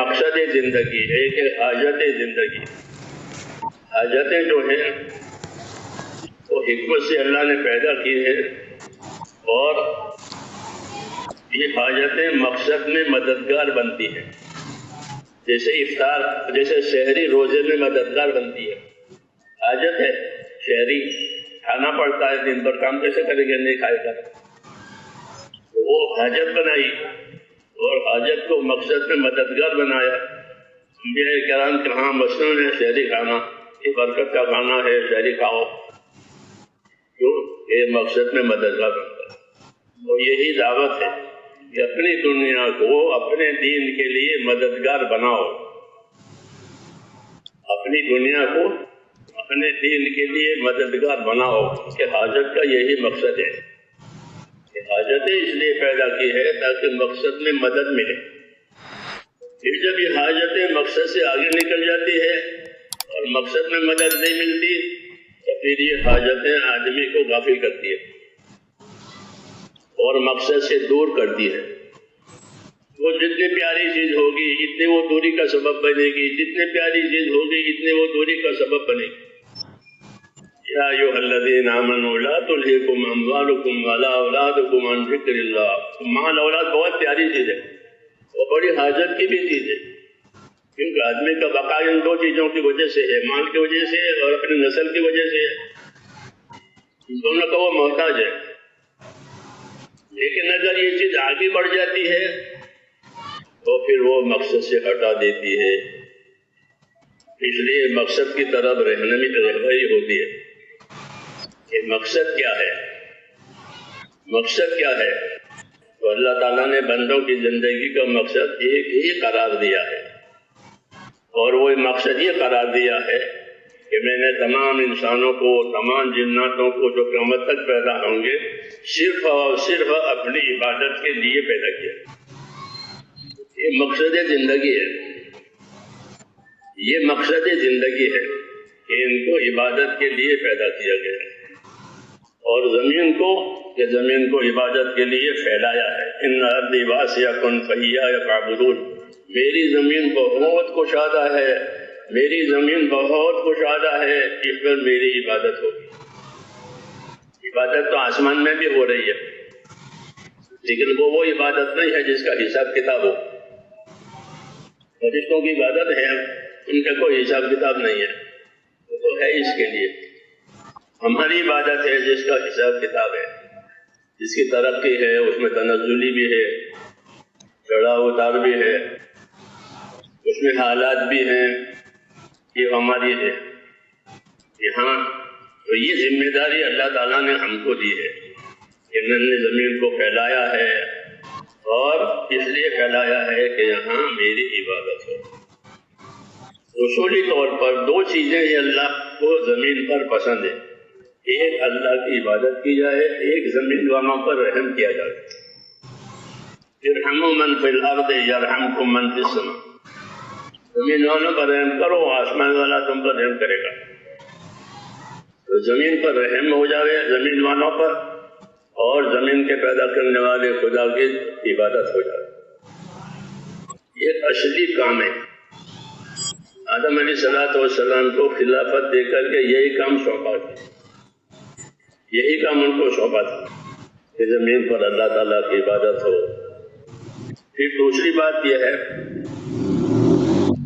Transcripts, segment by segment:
مقصد زندگی، ایک ہے حاجت زندگی۔ حاجتیں جو ہیں وہ حکمت سے اللہ نے پیدا کی ہے، اور یہ حاجتیں مقصد میں مددگار بنتی ہیں، جیسے افطار، جیسے شہری روزے میں مددگار بنتی ہے۔ حاجت ہے، شہری کھانا پڑتا ہے، دن بھر کام کیسے کرے گا، نہیں کھائے گا، وہ حاجت بنائی اور حاجت کو مقصد میں مددگار بنایا۔ انبیاء کرام کہاں مصنون ہے شہری کھانا، یہ برکت کا کھانا ہے، شہری کھاؤ، کیوں؟ یہ مقصد میں مددگار بنتا ہے۔ اور یہی دعوت ہے کہ اپنی دنیا کو اپنے دین کے لیے مددگار بناؤ، اپنی دنیا کو اپنے دین کے لیے مددگار بناؤ، کہ حاجت کا یہی مقصد ہے کہ حاجتیں اس لیے پیدا کی ہے تاکہ مقصد میں مدد ملے۔ پھر جب یہ حاجتیں مقصد سے آگے نکل جاتی ہے اور مقصد میں مدد نہیں ملتی تو پھر یہ حاجتیں آدمی کو غافل کرتی ہے اور مقصد سے دور کرتی ہے۔ وہ جتنی پیاری چیز ہوگی اتنی وہ دوری کا سبب بنے گی، جتنی پیاری چیز ہوگی اتنی وہ دوری کا سبب بنے گی۔ یا ایھا الذین آمنوا لا تلھکم اموالکم ولا اولادکم عن ذکر اللہ۔ مال اولاد بہت پیاری چیز ہے، وہ بڑی حاجت کی بھی چیز ہے، کیونکہ آدمی کا بقا ان دو چیزوں کی وجہ سے ہے، مال کی وجہ سے اور اپنی نسل کی وجہ سے ہے۔ دونوں کا وہ محتاج ہے، لیکن اگر یہ چیز آگے بڑھ جاتی ہے تو پھر وہ مقصد سے ہٹا دیتی ہے، اس لیے مقصد کی طرف رہنمائی ہوتی ہے کہ مقصد کیا ہے، مقصد کیا ہے۔ تو اللہ تعالیٰ نے بندوں کی زندگی کا مقصد ایک ہی قرار دیا ہے، اور وہ مقصد یہ قرار دیا ہے کہ میں نے تمام انسانوں کو، تمام جناتوں کو جو قیامت تک پیدا ہوں گے صرف اور صرف اپنی عبادت کے لیے پیدا کیا۔ یہ مقصد زندگی ہے، یہ مقصد زندگی ہے کہ ان کو عبادت کے لیے پیدا کیا گیا ہے، اور زمین کو عبادت کے لیے پھیلایا ہے۔ ان ارضی واسعۃ فإیایا فاعبدون۔ میری زمین بہت کشادہ ہے، میری زمین بہت کشادہ ہے، اس پر میری عبادت ہوگی۔ عبادت تو آسمان میں بھی ہو رہی ہے، لیکن وہ عبادت نہیں ہے جس کا حساب کتاب ہو۔ فرشتوں کی عبادت ہے، ان کا کوئی حساب کتاب نہیں ہے، وہ تو ہے اس کے لیے۔ ہماری عبادت ہے جس کا حساب کتاب ہے، جس کی ترقی ہے، اس میں تنزلی بھی ہے، چڑھاؤ اتار بھی ہے، اس میں حالات بھی ہیں، یہ ہماری ہے یہاں۔ تو یہ ذمہ داری اللہ تعالیٰ نے ہم کو دی ہے کہ انہوں نے زمین کو پھیلایا ہے، اور اس لیے پھیلایا ہے کہ یہاں میری عبادت ہو۔ اصولی طور پر دو چیزیں یہ اللہ کو زمین پر پسند ہے، ایک اللہ کی عبادت کی جائے، ایک زمین والوں پر رحم کیا جائے۔ ارحموا من فی الارض یرحمکم من فی السماء۔ زمین والوں پر رحم کرو، آسمان والا تم پر رحم کرے گا۔ تو زمین پر رحم ہو جائے، زمین والوں پر، اور زمین کے پیدا کرنے والے خدا کی عبادت ہو جائے۔ یہ اصلی کام ہے۔ آدم علیہ السلام کو خلافت دے کر کے یہی کام سونپا تھا، یہی کام ان کو سونپا تھا کہ زمین پر اللہ تعالیٰ کی عبادت ہو۔ پھر دوسری بات یہ ہے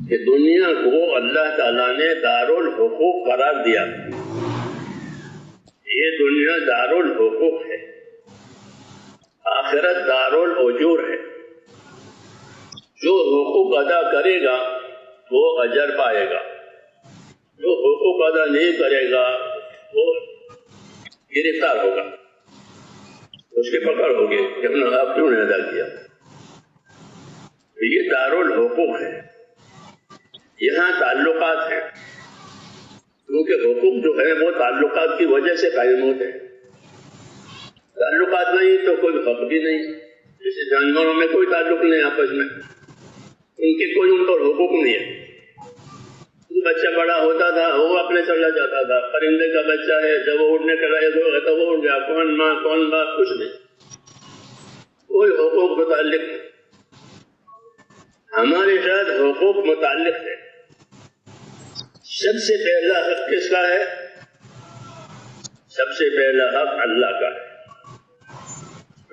کہ دنیا کو اللہ تعالیٰ نے دارالحقوق قرار دیا۔ یہ دنیا دارالحقوق ہے، آخرت دارالاجور ہے۔ جو حقوق ادا کرے گا وہ اجر پائے گا، جو حقوق ادا نہیں کرے گا وہ گرفتار ہوگا، اس کی پکڑ ہوگی کہ انہوں نے آپ کیوں نہیں ادا کیا۔ یہ دارالحقوق ہے، یہاں تعلقات ہیں، کیونکہ حقوق جو ہے وہ تعلقات کی وجہ سے قائم ہوتے ہیں۔ تعلقات نہیں تو کوئی حق بھی نہیں، جیسے جانوروں میں کوئی تعلق نہیں آپس میں، ان کے کوئی ان پر حقوق نہیں ہے۔ بچہ بڑا ہوتا تھا وہ اپنے چلا جاتا تھا، پرندے کا بچہ ہے جب وہ اڑنے کا لائق ہوگا تو وہ اڑ گیا، کون ماں کون باپ کچھ نہیں، کوئی حقوق متعلق نہیں۔ ہمارے ساتھ حقوق متعلق ہے۔ سب سے پہلا حق کس کا ہے؟ سب سے پہلا حق اللہ کا ہے۔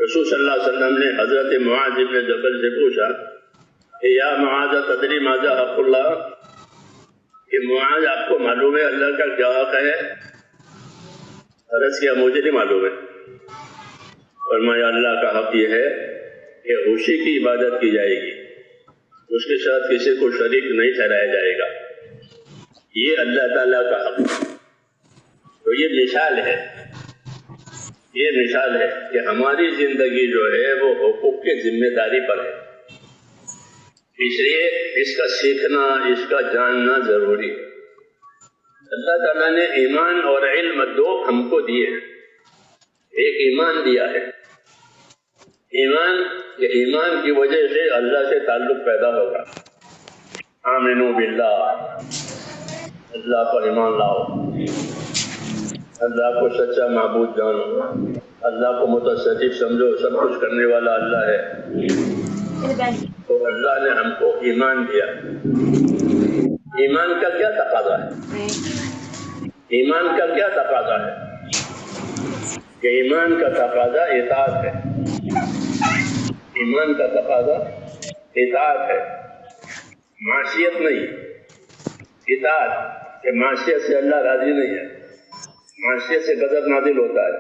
رسول صلی اللہ علیہ وسلم نے حضرت معاذ بن جبل سے پوچھا کہ یا معاذ تدری ماذا حق اللہ، کہ معاذ آپ کو معلوم ہے اللہ کا کیا حق ہے؟ عرض کیا مجھے نہیں معلوم ہے۔ فرمایا اللہ کا حق یہ ہے کہ اسی کی عبادت کی جائے گی، اس کے ساتھ کسی کو شریک نہیں ٹھہرایا جائے گا، یہ اللہ تعالیٰ کا حق ہے۔ تو یہ مثال ہے، یہ مثال ہے کہ ہماری زندگی جو ہے وہ حقوق کی ذمہ داری پر ہے، اس لیے اس کا سیکھنا، اس کا جاننا ضروری ہے۔ اللہ تعالیٰ نے ایمان اور علم دو ہم کو دیے ہیں۔ ایک ایمان دیا ہے، ایمان کہ ایمان کی وجہ سے اللہ سے تعلق پیدا ہوگا۔ آمنو باللہ، اللہ پر ایمان لاؤ، اللہ کو سچا معبود جانو، اللہ کو متصرف سمجھو، سب کچھ کرنے والا اللہ ہے۔ تو اللہ نے ہم کو ایمان دیا۔ ایمان کا کیا تقاضا ہے؟ ایمان کا کیا تقاضا ہے؟ کہ ایمان کا تقاضا اطاعت ہے۔ ایمان کا تقاضا اطاعت ہے، معصیت نہیں۔ اطاعت کہ معصیت سے اللہ راضی نہیں ہے، معصیت سے غضب نازل ہوتا ہے،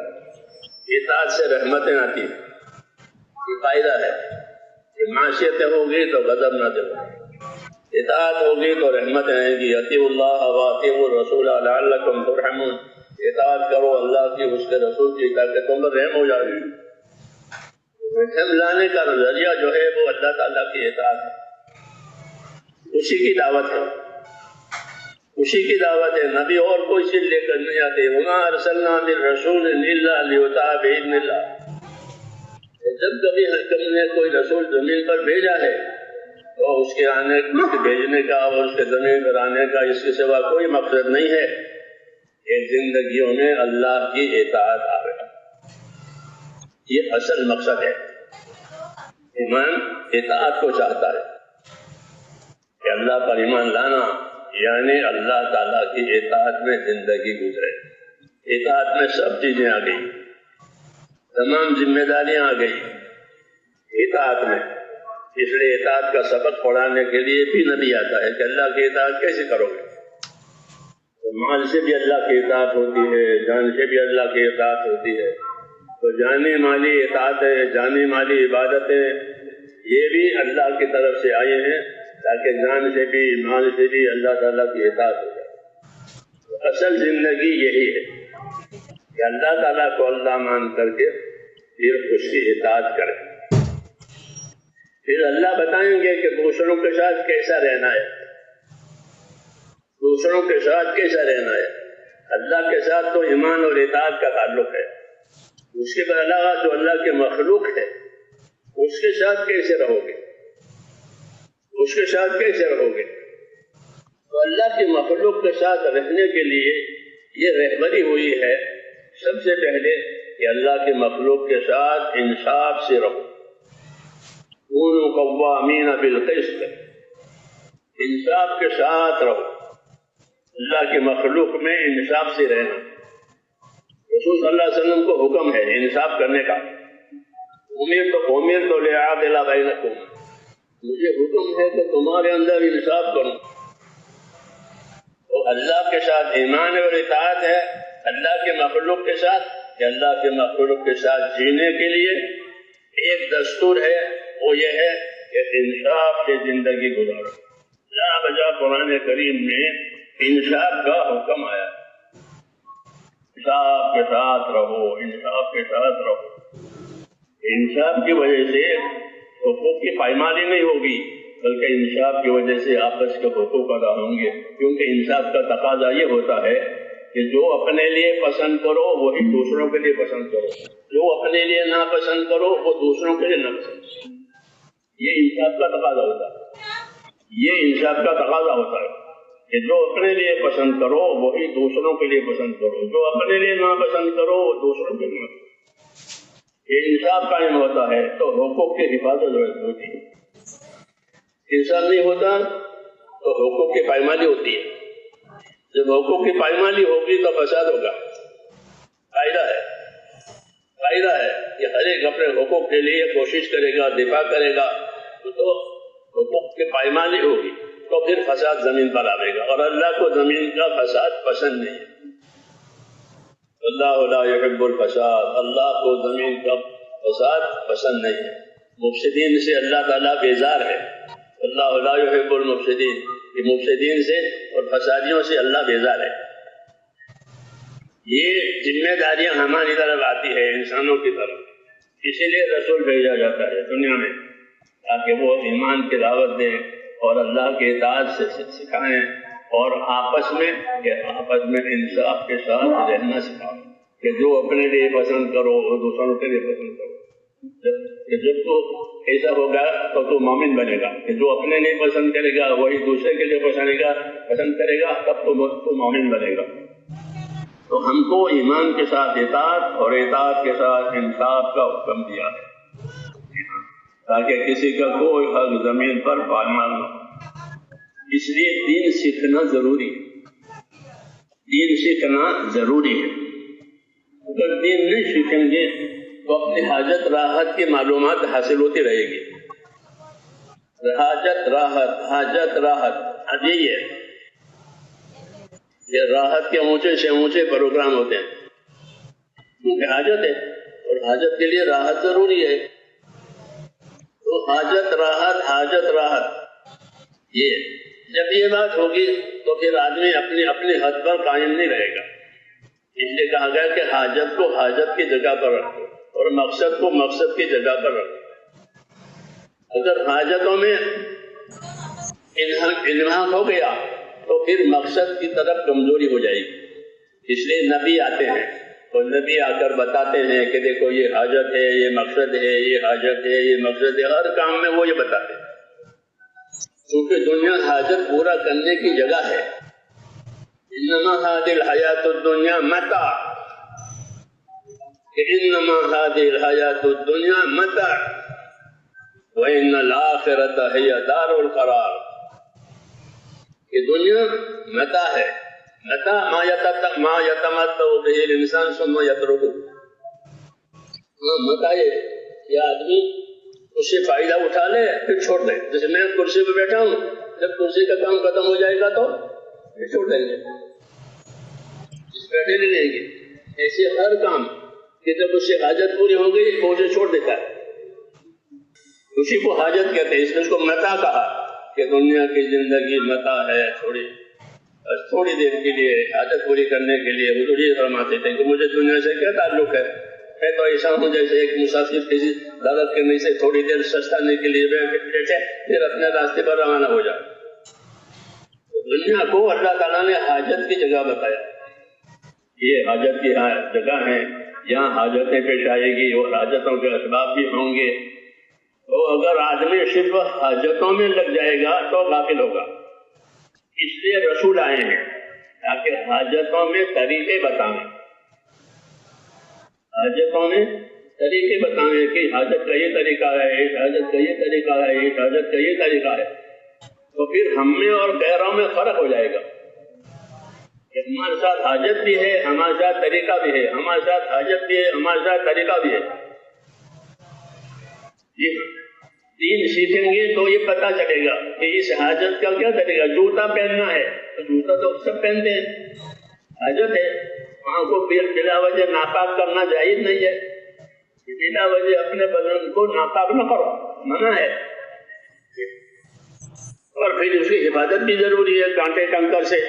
اطاعت سے رحمتیں آتی ہیں۔ یہ فائدہ ہے کہ معصیتیں ہوگی تو غضب نازل ہوگا، اطاعت ہوگی تو رحمتیں آئیں گی۔ اطیعوا اللہ واطیعوا الرسول لعلکم ترحمون، اطاعت کرو اللہ کی، اس کے رسول کی، تاکہ تم پر رحم ہو جائے۔ رحم لانے کا ذریعہ جو ہے وہ اللہ تعالیٰ کی اطاعت ہے، اسی کی دعوت ہے، اسی کی دعوت ہے۔ نبی اور کوئی چیز لے کر نہیں آتے۔ وما ارسلنا من رسول الا لیطاع باذن اللہ۔ جب کبھی حکم نے کوئی رسول زمین پر بھیجا ہے تو اس کے آنے، اس کے بھیجنے کا اور اس کے زمین پر آنے کا اس کے سوا کوئی مقصد نہیں ہے کہ زندگیوں میں اللہ کی اطاعت آئے۔ یہ اصل مقصد ہے۔ ایمان اطاعت کو چاہتا ہے کہ اللہ پر ایمان لانا یعنی اللہ تعالیٰ کی اطاعت میں زندگی گزرے۔ اطاعت میں سب چیزیں آ گئی، تمام ذمہ داریاں آ گئی اطاعت میں۔ اس لیے اطاعت کا سبق پڑھانے کے لیے بھی نبی آتا ہے کہ اللہ کی اطاعت کیسے کرو گے۔ تو مال سے بھی اللہ کی اطاعت ہوتی ہے، جان سے بھی اللہ کی اطاعت ہوتی ہے۔ تو جانی مالی اطاعتیں، جانی مالی عبادتیں یہ بھی اللہ کی طرف سے آئے ہیں تاکہ جان سے بھی مال سے بھی اللہ تعالیٰ کی اطاعت ہو جائے۔ تو اصل زندگی یہی ہے کہ اللہ تعالیٰ کو اللہ مان کر کے پھر اس کی اطاعت کریں۔ پھر اللہ بتائیں گے کہ دوسروں کے ساتھ کیسا رہنا ہے، دوسروں کے ساتھ کیسا رہنا ہے۔ اللہ کے ساتھ تو ایمان اور اطاعت کا تعلق ہے، اس کے علاوہ جو اللہ کے مخلوق ہے اس کے ساتھ کیسے رہو گے، اس کے ساتھ کیسے رہو گے۔ تو اللہ کی مخلوق کے ساتھ رہنے کے لیے یہ رہبری ہوئی ہے سب سے پہلے کہ اللہ کی مخلوق کے ساتھ انصاف سے رہو۔ کونوا قوامین بالقسط، انصاف کے ساتھ رہو، اللہ کی مخلوق میں انصاف سے رہنا۔ رسول صلی اللہ علیہ وسلم کو حکم ہے انصاف کرنے کا۔ امرت لأعدل بینکم، مجھے حکم ہے کہ تمہارے اندر انصاف کروں۔ تو اللہ کے ساتھ ایمان اور اطاعت ہے، اللہ کے مخلوق کے ساتھ کہ اللہ کے مخلوق کے ساتھ جینے کے لیے ایک دستور ہے، وہ یہ ہے کہ انصاف سے زندگی گزارو۔ لا بجا قرآن کریم میں انصاف کا حکم آیا، انصاف کے ساتھ رہو، انصاف کے ساتھ رہو۔ انصاف کی وجہ سے حقوق کی پائمالی نہیں ہوگی بلکہ انصاف کی وجہ سے آپس کے حقوق ادا ہوں گے، کیونکہ انصاف کا تقاضا یہ ہوتا ہے کہ جو اپنے لیے پسند کرو وہی دوسروں کے لیے پسند کرو، جو اپنے لیے ناپسند کرو وہ دوسروں کے لیے نہ پسند کرو۔ یہ انصاف کا تقاضا ہوتا ہے، یہ انصاف کا تقاضا ہوتا ہے کہ جو اپنے لیے پسند کرو وہی دوسروں کے لیے پسند کرو، جو اپنے لیے ناپسند کرو وہ دوسروں کے لیے۔ یہ انصاف قائم ہوتا ہے تو حقوق کی حفاظت ہوتی ہے۔ انسان نہیں ہوتا تو حقوق کی پائمالی ہوتی ہے. جب حقوق کی پائمالی ہوگی تو فساد ہوگا. فائدہ ہے کہ ہر ایک اپنے حقوق کے لیے کوشش کرے گا, دفاع کرے گا, تو حقوق کی پائمالی ہوگی تو پھر فساد زمین پر آئے گا. اور اللہ کو زمین کا فساد پسند نہیں ہے. اللہ لا يحب الفساد, اللہ کو زمین کا فساد پسند نہیں ہے. مفسدین سے اللہ تعالیٰ بیزار ہے. اللہ لا يحب المفسدین, کہ مفسدین سے اور فسادیوں سے اللہ بیزار ہے. یہ ذمہ داریاں ہماری طرف آتی ہے انسانوں کی طرف. اسی لیے رسول بھیجا جاتا ہے دنیا میں, تاکہ وہ ایمان کی دعوت دیں اور اللہ کے اطاعت سے سکھائیں, اور آپس میں انصاف کے ساتھ رہنا سکھائیں, کہ جو اپنے لیے پسند کرو وہ دوسروں کے لیے پسند کرو. جب تو ایسا ہوگا تو مومن بنے گا, کہ جو اپنے لیے پسند کرے گا وہی دوسرے کے لیے پسند کرے گا, تب تو مومن بنے گا. تو ہم کو ایمان کے ساتھ اطاعت اور اطاعت کے ساتھ انصاف کا حکم دیا ہے, تاکہ کسی کا کوئی حق زمین پر پامال نہ ہو. اس لیے دین سیکھنا ضروری ہے. اگر دین نہیں سیکھیں گے تو اپنی حاجت راحت کی معلومات حاصل ہوتی رہے گی. حاجت راحت اب یہی ہے. یہ راحت کے اونچے سے اونچے پروگرام ہوتے ہیں, کیونکہ حاجت ہے اور حاجت کے لیے راحت ضروری ہے. تو حاجت راحت یہ جب یہ بات ہوگی تو پھر آدمی اپنی حد پر قائم نہیں رہے گا. اس لیے کہا گیا کہ حاجت کو حاجت کی جگہ پر رکھو اور مقصد کو مقصد کی جگہ پر رکھو. اگر حاجتوں میں انہماک ہو گیا تو پھر مقصد کی طرف کمزوری ہو جائے گی. اس لیے نبی آتے ہیں اور نبی آ کر بتاتے ہیں کہ دیکھو یہ حاجت ہے, یہ مقصد ہے, یہ حاجت ہے, یہ مقصد ہے. ہر کام میں وہ یہ بتاتے ہیں, کیونکہ دنیا حاجت پورا کرنے کی جگہ ہے. انما هذه الحیات الدنیا متاع, انما هذه الحیات الدنیا متاع وان الاخرۃ هی دار القرار. یہ دنیا متاع ہے. متاع ما یتمتع به الانسان ثم یترکه. متاع یہ آدمی اس سے فائدہ اٹھا لے پھر چھوڑ دے. جیسے میں کرسی پہ بیٹھا ہوں, جب کرسی کا کام ختم ہو جائے گا تو پھر چھوڑ دیں گے, بیٹھے نہیں رہیں گے. ایسے ہر کام کہ جب اس سے حاجت پوری ہو گئی وہ اسے چھوڑ دیتا ہے. اسی کو حاجت کہتے ہیں. اس نے اس کو متاع کہا کہ دنیا کی زندگی متاع ہے, تھوڑی دیر کے لیے حاجت پوری کرنے کے لیے. حضور یہ فرماتے تھے کہ مجھے دنیا سے کیا تعلق ہے, میں تو ایسا ہوں جیسے ایک مسافر کسی دعوت کرنے سے تھوڑی دیر سستانے کے لیے بیٹھے پھر اپنے راستے پر روانہ ہو جائے. دنیا کو اللہ تعالیٰ نے حاجت کی جگہ بتایا. یہ حاجت کی جگہ ہے, یہاں حاجتیں پیش آئے گی اور حاجتوں کے اسباب بھی ہوں گے. تو اگر آدمی صرف حاجتوں میں لگ جائے گا تو غافل ہوگا. اس لیے رسول آئے ہیں تاکہ حاجتوں میں طریقے بتائیں. حاجتوں میں طریقے بتائیں کہ حاجت کا یہ طریقہ ہے, اس حاجت کا یہ طریقہ ہے, اس حاجت کا یہ طریقہ ہے. تو پھر ہم میں اور غیروں میں فرق ہو جائے گا. ہمارے ساتھ حاجت بھی ہے, ہمارے ساتھ طریقہ بھی ہے, ہمارے ساتھ حاجت بھی ہے, ہمارے ساتھ طریقہ بھی ہے. دین سیکھیں گے تو یہ پتہ چلے گا کہ اس حاجت کا کیا طریقہ. جوتا پہننا ہے تو جوتا تو سب پہنتے ہیں, حاجت ہے. وہاں کو بلا وجہ ناپاک کرنا جائز نہیں ہے. بلا وجہ اپنے بدن کو ناپاک نہ کرو, منع ہے. اور پھر اس کی حفاظت بھی ضروری ہے کانٹے کنکر سے.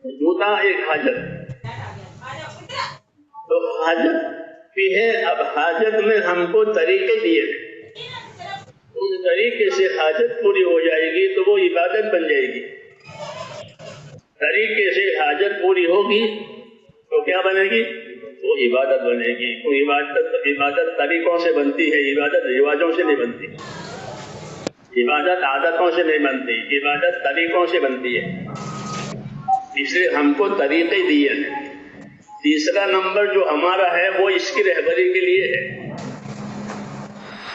جوتا ایک حاجت, تو حاجت بھی ہے. اب حاجت میں ہم کو طریقے دیے ہیں, اس طریقے سے حاجت پوری ہو جائے گی تو وہ عبادت بن جائے گی. طریقے سے حاجت پوری ہوگی تو کیا بنے گی, وہ عبادت بنے گی. عبادت طریقوں سے بنتی ہے, عبادت رواجوں سے نہیں بنتی, عبادت عادتوں سے نہیں بنتی, عبادت طریقوں سے بنتی ہے. اس لیے ہم کو طریقے دیے ہیں. تیسرا نمبر جو ہمارا ہے وہ اس کی رہبری کے لیے ہے.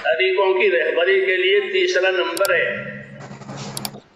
طریقوں کی رہبری کے لیے تیسرا نمبر ہے